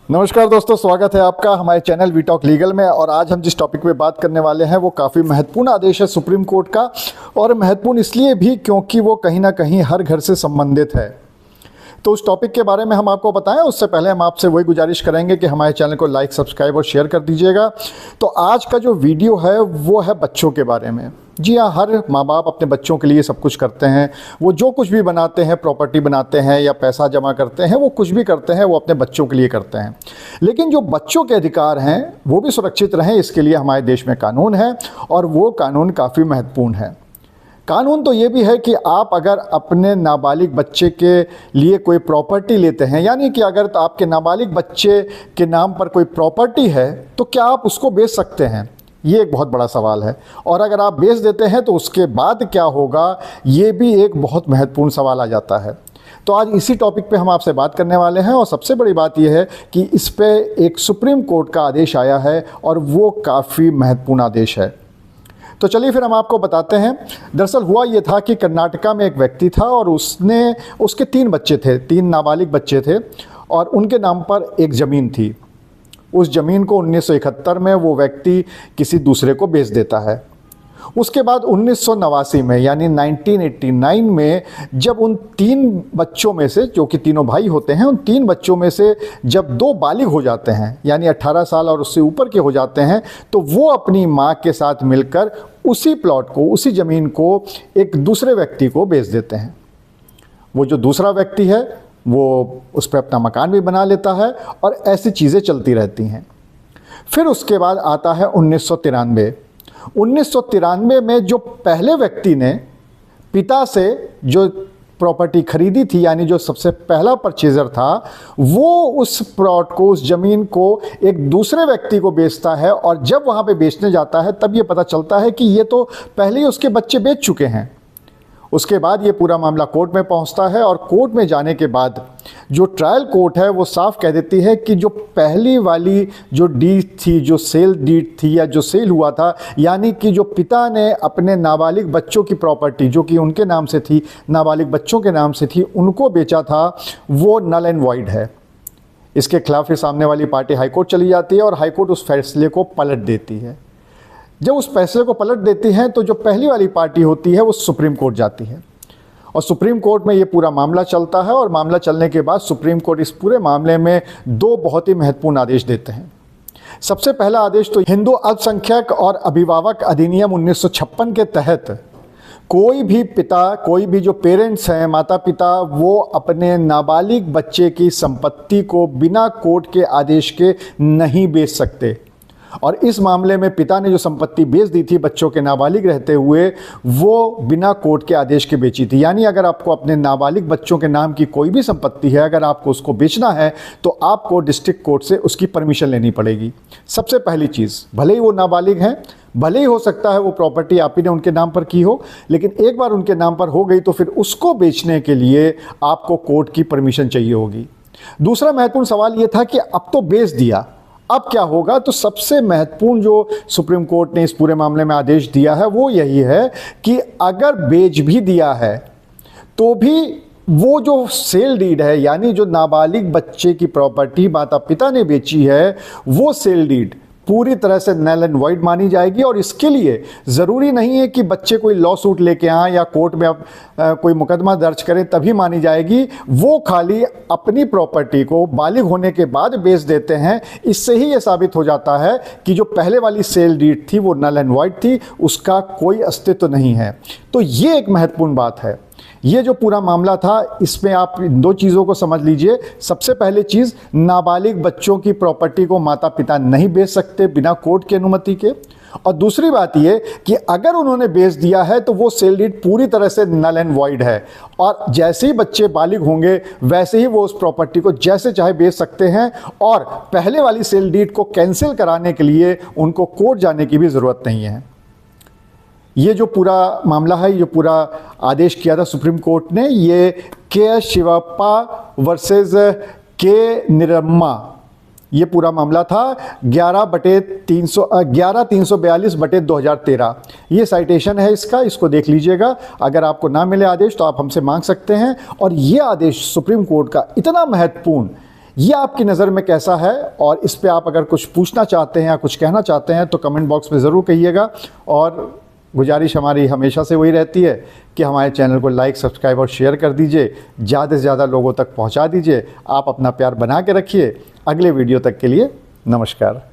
नमस्कार दोस्तों, स्वागत है आपका हमारे चैनल वी टॉक लीगल में। और आज हम जिस टॉपिक पे बात करने वाले हैं वो काफ़ी महत्वपूर्ण आदेश है सुप्रीम कोर्ट का। और महत्वपूर्ण इसलिए भी क्योंकि वो कहीं ना कहीं हर घर से संबंधित है। तो उस टॉपिक के बारे में हम आपको बताएं उससे पहले हम आपसे वही गुजारिश करेंगे कि हमारे चैनल को लाइक, सब्सक्राइब और शेयर कर दीजिएगा। तो आज का जो वीडियो है वो है बच्चों के बारे में। जी हाँ, हर माँ बाप अपने बच्चों के लिए सब कुछ करते हैं। वो जो कुछ भी बनाते हैं, प्रॉपर्टी बनाते हैं या पैसा जमा करते हैं, वो कुछ भी करते हैं वो अपने बच्चों के लिए करते हैं। लेकिन जो बच्चों के अधिकार हैं वो भी सुरक्षित रहें, इसके लिए हमारे देश में कानून है और वो कानून काफ़ी महत्वपूर्ण है। कानून तो ये भी है कि आप अगर अपने नाबालिग बच्चे के लिए कोई प्रॉपर्टी लेते हैं, यानी कि अगर तो आपके नाबालिग बच्चे के नाम पर कोई प्रॉपर्टी है तो क्या आप उसको बेच सकते हैं? ये एक बहुत बड़ा सवाल है। और अगर आप बेच देते हैं तो उसके बाद क्या होगा, ये भी एक बहुत महत्वपूर्ण सवाल आ जाता है। तो आज इसी टॉपिक पे हम आपसे बात करने वाले हैं। और सबसे बड़ी बात यह है कि इस पे एक सुप्रीम कोर्ट का आदेश आया है और वो काफ़ी महत्वपूर्ण आदेश है। तो चलिए फिर हम आपको बताते हैं। दरअसल हुआ ये था कि कर्नाटका में एक व्यक्ति था और उसके 3 बच्चे थे, 3 नाबालिग बच्चे थे और उनके नाम पर एक ज़मीन थी। उस ज़मीन को 1971 में वो व्यक्ति किसी दूसरे को बेच देता है। उसके बाद 1989 में यानी 1989 में जब उन 3 बच्चों में से, जो कि तीनों भाई होते हैं, उन 3 बच्चों में से जब 2 बालिग हो जाते हैं यानी 18 साल और उससे ऊपर के हो जाते हैं, तो वो अपनी माँ के साथ मिलकर उसी प्लॉट को, उसी ज़मीन को एक दूसरे व्यक्ति को बेच देते हैं। वो जो दूसरा व्यक्ति है वो उस पर अपना मकान भी बना लेता है और ऐसी चीज़ें चलती रहती हैं। फिर उसके बाद आता है 1993। 1993 में जो पहले व्यक्ति ने पिता से जो प्रॉपर्टी खरीदी थी, यानी जो सबसे पहला परचेज़र था, वो उस प्लॉट को, उस ज़मीन को एक दूसरे व्यक्ति को बेचता है। और जब वहाँ पे बेचने जाता है तब ये पता चलता है कि ये तो पहले ही उसके बच्चे बेच चुके हैं। उसके बाद ये पूरा मामला कोर्ट में पहुंचता है और कोर्ट में जाने के बाद जो ट्रायल कोर्ट है वो साफ कह देती है कि जो पहली वाली जो डीड थी, जो सेल डीड थी या जो सेल हुआ था, यानी कि जो पिता ने अपने नाबालिग बच्चों की प्रॉपर्टी जो कि उनके नाम से थी, नाबालिग बच्चों के नाम से थी, उनको बेचा था, वो नल एंड वॉइड है। इसके खिलाफ ही सामने वाली पार्टी हाईकोर्ट चली जाती है और हाईकोर्ट उस फैसले को पलट देती है। जब उस फैसले को पलट देती हैं तो जो पहली वाली पार्टी होती है वो सुप्रीम कोर्ट जाती है और सुप्रीम कोर्ट में ये पूरा मामला चलता है। और मामला चलने के बाद सुप्रीम कोर्ट इस पूरे मामले में 2 बहुत ही महत्वपूर्ण आदेश देते हैं। सबसे पहला आदेश तो हिंदू अल्पसंख्यक और अभिभावक अधिनियम 1956 के तहत कोई भी पिता, कोई भी जो पेरेंट्स हैं, माता पिता, वो अपने नाबालिग बच्चे की संपत्ति को बिना कोर्ट के आदेश के नहीं बेच सकते। और इस मामले में पिता ने जो संपत्ति बेच दी थी बच्चों के नाबालिग रहते हुए, वो बिना कोर्ट के आदेश के बेची थी। यानी अगर आपको अपने नाबालिग बच्चों के नाम की कोई भी संपत्ति है, अगर आपको उसको बेचना है तो आपको डिस्ट्रिक्ट कोर्ट से उसकी परमिशन लेनी पड़ेगी। सबसे पहली चीज़, भले ही वो नाबालिग हैं, भले ही हो सकता है वो प्रॉपर्टी आप ही ने उनके नाम पर की हो, लेकिन एक बार उनके नाम पर हो गई तो फिर उसको बेचने के लिए आपको कोर्ट की परमिशन चाहिए होगी। दूसरा महत्वपूर्ण सवाल ये था कि अब तो बेच दिया, अब क्या होगा? तो सबसे महत्वपूर्ण जो सुप्रीम कोर्ट ने इस पूरे मामले में आदेश दिया है वो यही है कि अगर बेच भी दिया है तो भी वो जो सेल डीड है, यानी जो नाबालिग बच्चे की प्रॉपर्टी माता पिता ने बेची है, वो सेल डीड पूरी तरह से नल एंड वॉइड मानी जाएगी। और इसके लिए ज़रूरी नहीं है कि बच्चे कोई लॉ सूट लेके आएँ या कोर्ट में कोई मुकदमा दर्ज करें तभी मानी जाएगी। वो खाली अपनी प्रॉपर्टी को बालिग होने के बाद बेच देते हैं। इससे ही ये साबित हो जाता है कि जो पहले वाली सेल डीड थी वो नल एंड वॉइड थी, उसका कोई अस्तित्व नहीं है। तो ये एक महत्वपूर्ण बात है। ये जो पूरा मामला था, इसमें आप 2 चीज़ों को समझ लीजिए। सबसे पहले चीज़, नाबालिग बच्चों की प्रॉपर्टी को माता पिता नहीं बेच सकते बिना कोर्ट की अनुमति के। और दूसरी बात ये कि अगर उन्होंने बेच दिया है तो वो सेल डीड पूरी तरह से नल एंड वॉइड है और जैसे ही बच्चे बालिग होंगे वैसे ही वो उस प्रॉपर्टी को जैसे चाहे बेच सकते हैं। और पहले वाली सेल डीड को कैंसिल कराने के लिए उनको कोर्ट जाने की भी ज़रूरत नहीं है। ये जो पूरा मामला है, ये पूरा आदेश किया था सुप्रीम कोर्ट ने, ये के शिवप्पा वर्सेस के निरम्मा, ये पूरा मामला था 11/342/2013। ये साइटेशन है इसका, इसको देख लीजिएगा। अगर आपको ना मिले आदेश तो आप हमसे मांग सकते हैं। और ये आदेश सुप्रीम कोर्ट का इतना महत्वपूर्ण, ये आपकी नज़र में कैसा है, और इस पे आप अगर कुछ पूछना चाहते हैं या कुछ कहना चाहते हैं तो कमेंट बॉक्स में ज़रूर कहिएगा। और गुजारिश हमारी हमेशा से वही रहती है कि हमारे चैनल को लाइक, सब्सक्राइब और शेयर कर दीजिए, ज़्यादा से ज़्यादा लोगों तक पहुंचा दीजिए। आप अपना प्यार बना के रखिए। अगले वीडियो तक के लिए नमस्कार।